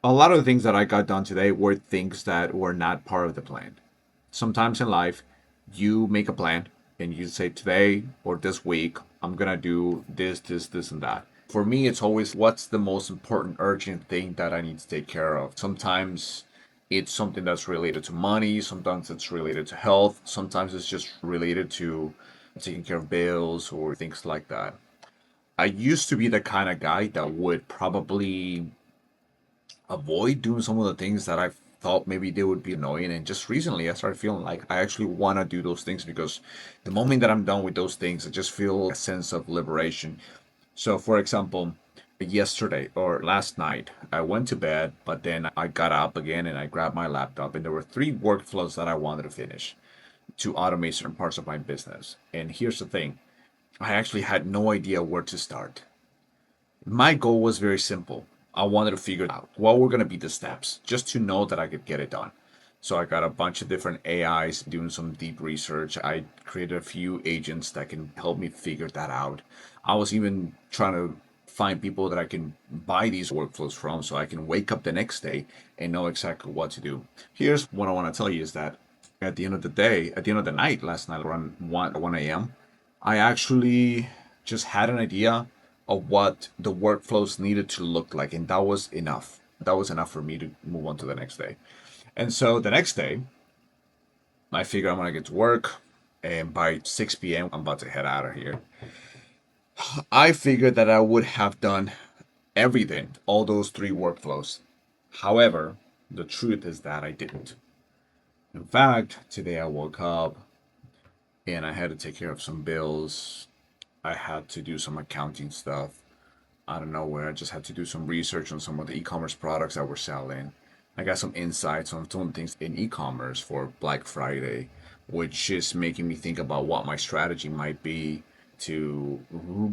A lot of the things that I got done today were things that were not part of the plan. Sometimes in life, you make a plan and you say, today or this week, I'm going to do this, and that. For me, it's always what's the most important, urgent thing that I need to take care of. Sometimes it's something that's related to money, sometimes it's related to health, sometimes it's just related to taking care of bills or things like that. I used to be the kind of guy that would probably avoid doing some of the things that I thought maybe they would be annoying. And just recently, I started feeling like I actually want to do those things because the moment that I'm done with those things, I just feel a sense of liberation. So, for example, yesterday or last night, I went to bed, but then I got up again and I grabbed my laptop, and there were three workflows that I wanted to finish to automate certain parts of my business. And here's the thing, I actually had no idea where to start. My goal was very simple. I wanted to figure out what were going to be the steps just to know that I could get it done. So I got a bunch of different AIs doing some deep research. I created a few agents that can help me figure that out. I was even trying to find people that I can buy these workflows from so I can wake up the next day and know exactly what to do. Here's what I want to tell you is that at the end of the day, at the end of the night, last night around 1 a.m., I actually just had an idea of what the workflows needed to look like, and that was enough. That was enough for me to move on to the next day. And so the next day, I figure I'm gonna get to work, and by 6 p.m., I'm about to head out of here. I figured that I would have done everything, all those three workflows. However, the truth is that I didn't. In fact, today I woke up and I had to take care of some bills. I had to do some accounting stuff out of nowhere. I just had to do some research on some of the e-commerce products that we're selling. I got some insights on some things in e-commerce for Black Friday, which is making me think about what my strategy might be to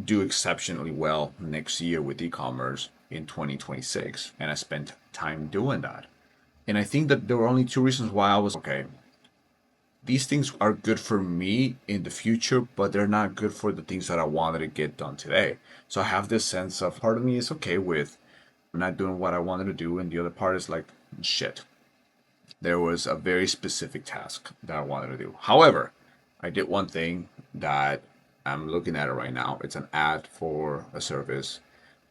do exceptionally well next year with e-commerce in 2026. And I spent time doing that. And I think that there were only two reasons why I was okay. These things are good for me in the future, but they're not good for the things that I wanted to get done today. So I have this sense of part of me is okay with not doing what I wanted to do, and the other part is like, shit. There was a very specific task that I wanted to do. However, I did one thing that I'm looking at it right now. It's an ad for a service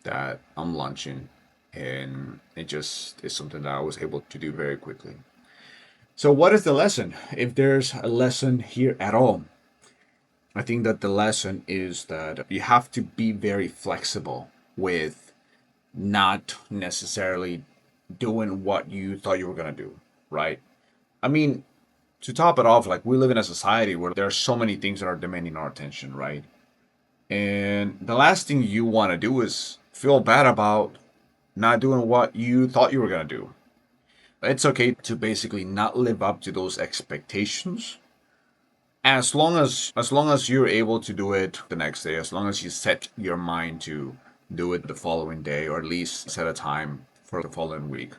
that I'm launching, and it just is something that I was able to do very quickly. So, what is the lesson? If there's a lesson here at all, I think that the lesson is that you have to be very flexible with not necessarily doing what you thought you were going to do, right? I mean, to top it off, like we live in a society where there are so many things that are demanding our attention, right? And the last thing you want to do is feel bad about not doing what you thought you were going to do. It's okay to basically not live up to those expectations as long as you're able to do it the next day, as long as you set your mind to do it the following day, or at least set a time for the following week.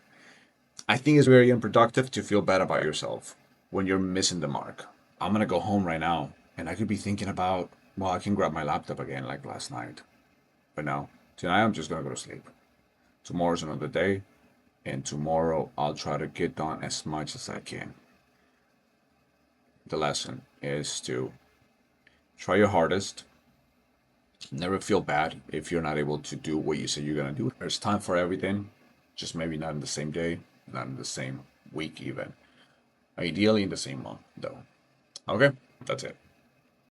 I think it's very unproductive to feel bad about yourself when you're missing the mark. I'm gonna go home right now and I could be thinking about, well, I can grab my laptop again like last night. But no, tonight I'm just gonna go to sleep. Tomorrow's another day, and tomorrow I'll try to get done as much as I can. The lesson is to try your hardest. Never feel bad if you're not able to do what you say you're gonna do. There's time for everything, just maybe not in the same day, not in the same week even. Ideally in the same month, though. Okay, that's it.